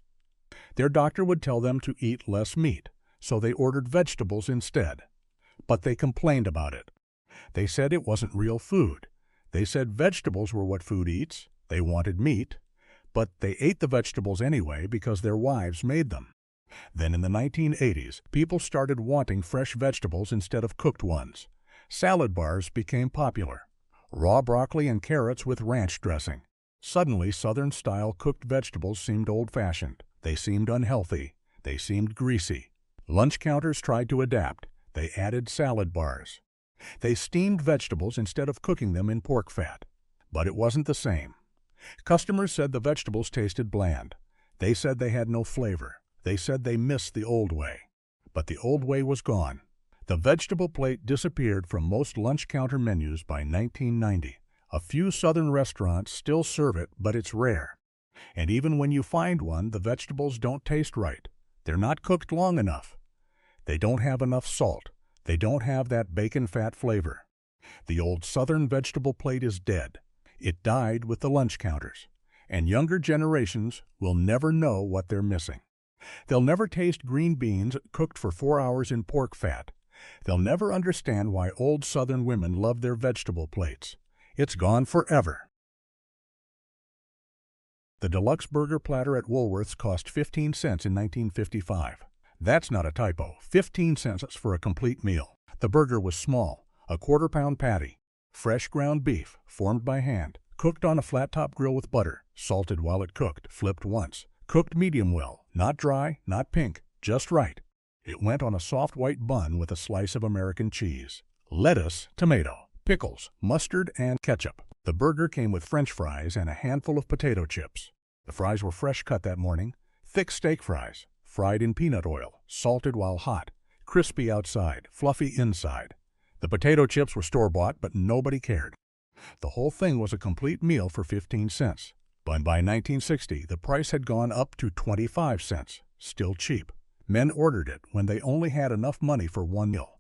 Their doctor would tell them to eat less meat, so they ordered vegetables instead. But they complained about it. They said it wasn't real food. They said vegetables were what food eats. They wanted meat, but they ate the vegetables anyway because their wives made them. Then in the 1980s, people started wanting fresh vegetables instead of cooked ones. Salad bars became popular. Raw broccoli and carrots with ranch dressing. Suddenly, Southern-style cooked vegetables seemed old-fashioned. They seemed unhealthy. They seemed greasy. Lunch counters tried to adapt. They added salad bars. They steamed vegetables instead of cooking them in pork fat. But it wasn't the same. Customers said the vegetables tasted bland. They said they had no flavor. They said they missed the old way. But the old way was gone. The vegetable plate disappeared from most lunch counter menus by 1990. A few Southern restaurants still serve it, but it's rare. And even when you find one, the vegetables don't taste right. They're not cooked long enough. They don't have enough salt. They don't have that bacon fat flavor. The old Southern vegetable plate is dead. It died with the lunch counters. And younger generations will never know what they're missing. They'll never taste green beans cooked for 4 hours in pork fat. They'll never understand why old Southern women love their vegetable plates. It's gone forever. The deluxe burger platter at Woolworths cost 15 cents in 1955. That's not a typo. 15 cents for a complete meal. The burger was small, a quarter-pound patty, fresh ground beef, formed by hand, cooked on a flat-top grill with butter, salted while it cooked, flipped once, cooked medium well, not dry, not pink, just right. It went on a soft white bun with a slice of American cheese, lettuce, tomato, pickles, mustard, and ketchup. The burger came with French fries and a handful of potato chips. The fries were fresh cut that morning, thick steak fries, fried in peanut oil, salted while hot, crispy outside, fluffy inside. The potato chips were store-bought, but nobody cared. The whole thing was a complete meal for 15 cents. But by 1960, the price had gone up to 25 cents, still cheap. Men ordered it when they only had enough money for one meal.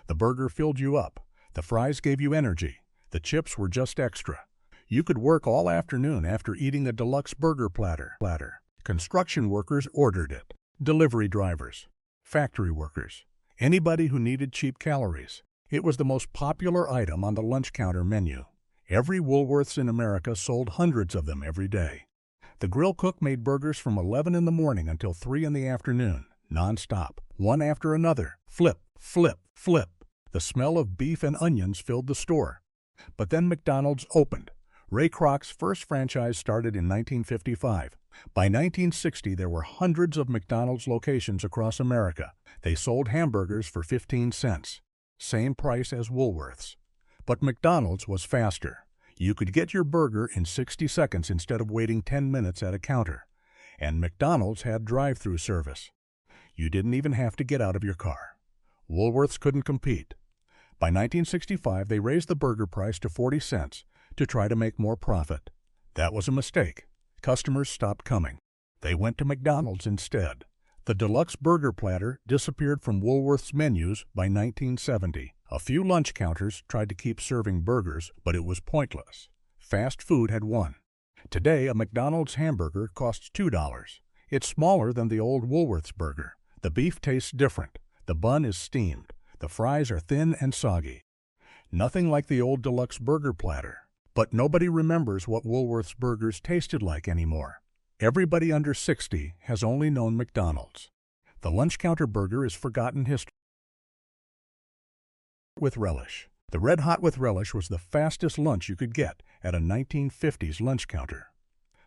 The burger filled you up. The fries gave you energy. The chips were just extra. You could work all afternoon after eating a deluxe burger platter. Construction workers ordered it. Delivery drivers. Factory workers. Anybody who needed cheap calories. It was the most popular item on the lunch counter menu. Every Woolworths in America sold hundreds of them every day. The grill cook made burgers from 11 in the morning until 3 in the afternoon, non-stop, one after another. Flip, flip, flip. The smell of beef and onions filled the store. But then McDonald's opened. Ray Kroc's first franchise started in 1955. By 1960, there were hundreds of McDonald's locations across America. They sold hamburgers for 15 cents, same price as Woolworth's. But McDonald's was faster. You could get your burger in 60 seconds instead of waiting 10 minutes at a counter. And McDonald's had drive-through service. You didn't even have to get out of your car. Woolworth's couldn't compete. By 1965, they raised the burger price to 40 cents to try to make more profit. That was a mistake. Customers stopped coming. They went to McDonald's instead. The deluxe burger platter disappeared from Woolworth's menus by 1970. A few lunch counters tried to keep serving burgers, but it was pointless. Fast food had won. Today, a McDonald's hamburger costs $2. It's smaller than the old Woolworth's burger. The beef tastes different. The bun is steamed. The fries are thin and soggy. Nothing like the old deluxe burger platter. But nobody remembers what Woolworth's burgers tasted like anymore. Everybody under 60 has only known McDonald's. The lunch counter burger is forgotten history. With relish. The Red Hot with relish was the fastest lunch you could get at a 1950s lunch counter.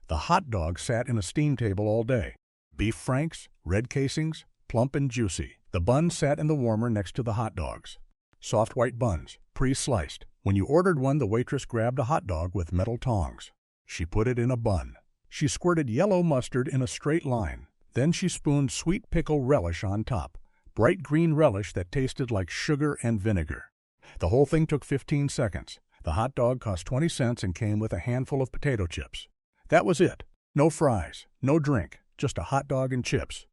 The hot dog sat in a steam table all day. Beef franks, red casings, plump and juicy. The bun sat in the warmer next to the hot dogs. Soft white buns, pre-sliced. When you ordered one, the waitress grabbed a hot dog with metal tongs. She put it in a bun. She squirted yellow mustard in a straight line. Then she spooned sweet pickle relish on top. Bright green relish that tasted like sugar and vinegar. The whole thing took 15 seconds. The hot dog cost 20 cents and came with a handful of potato chips. That was it. No fries, no drink, just a hot dog and chips.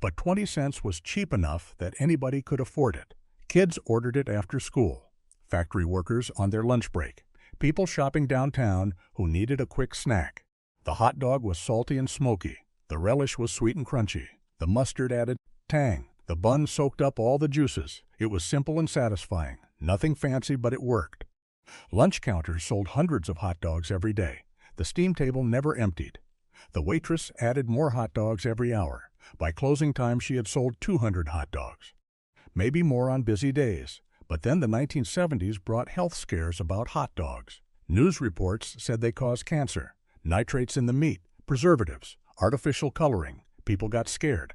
But 20 cents was cheap enough that anybody could afford it. Kids ordered it after school. Factory workers on their lunch break. People shopping downtown who needed a quick snack. The hot dog was salty and smoky. The relish was sweet and crunchy. The mustard added tang. The bun soaked up all the juices. It was simple and satisfying. Nothing fancy, but it worked. Lunch counters sold hundreds of hot dogs every day. The steam table never emptied. The waitress added more hot dogs every hour. By closing time, she had sold 200 hot dogs. Maybe more on busy days. But then the 1970s brought health scares about hot dogs. News reports said they cause cancer, nitrates in the meat, preservatives, artificial coloring. People got scared.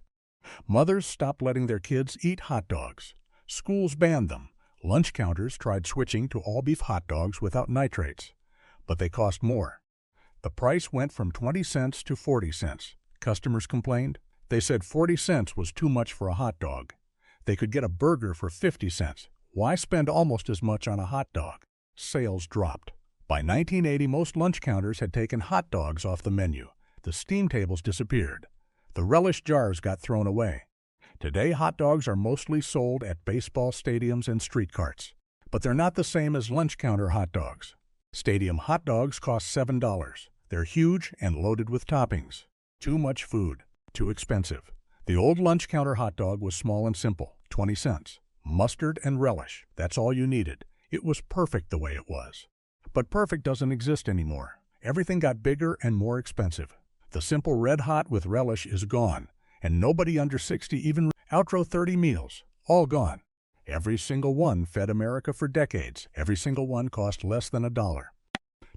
Mothers stopped letting their kids eat hot dogs. Schools banned them. Lunch counters tried switching to all-beef hot dogs without nitrates. But they cost more. The price went from 20 cents to 40 cents. Customers complained. They said 40 cents was too much for a hot dog. They could get a burger for 50 cents. Why spend almost as much on a hot dog? Sales dropped. By 1980, most lunch counters had taken hot dogs off the menu. The steam tables disappeared. The relish jars got thrown away. Today, hot dogs are mostly sold at baseball stadiums and street carts. But they're not the same as lunch counter hot dogs. Stadium hot dogs cost $7. They're huge and loaded with toppings. Too much food. Too expensive. The old lunch counter hot dog was small and simple, 20 cents. Mustard and relish. That's all you needed. It was perfect the way it was. But perfect doesn't exist anymore. Everything got bigger and more expensive. The simple Red Hot with relish is gone, and nobody under 60 even outro 30 meals. All gone. Every single one fed America for decades. Every single one cost less than $1.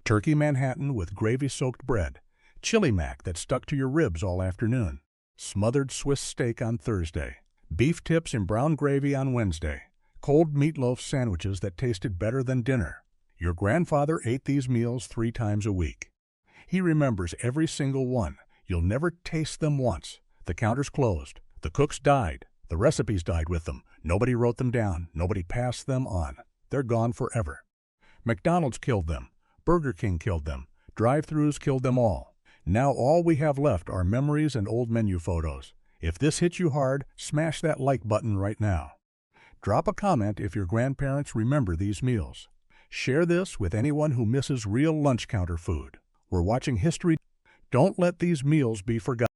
Turkey Manhattan with gravy-soaked bread. Chili mac that stuck to your ribs all afternoon. Smothered Swiss steak on Thursday. Beef tips in brown gravy on Wednesday. Cold meatloaf sandwiches that tasted better than dinner. Your grandfather ate these meals 3 times a week. He remembers every single one. You'll never taste them once. The counters closed. The cooks died. The recipes died with them. Nobody wrote them down. Nobody passed them on. They're gone forever. McDonald's killed them. Burger King killed them. Drive-thrus killed them all. Now all we have left are memories and old menu photos. If this hit you hard, smash that like button right now. Drop a comment if your grandparents remember these meals. Share this with anyone who misses real lunch counter food. We're watching history. Don't let these meals be forgotten.